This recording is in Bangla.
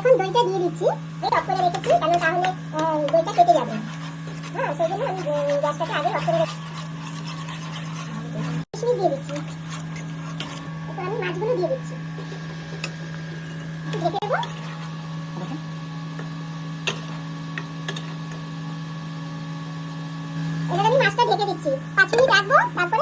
এখন দইটা দিয়ে দিচ্ছি, অফ করে রেখেছি কেন তাহলে দইটা কেটে যাবে। হ্যাঁ, সেই জন্য আমি গ্যাসটাকে আগে অফ করে রেখেছি। কিশমিশ দিয়ে দিচ্ছি, এরপর আমি মাছগুলো দিয়ে দিচ্ছি, ঢেকে দেবো। এবার আমি মাছটা ঢেকে দিচ্ছি, 5 মিনিট রাখবো, তারপরে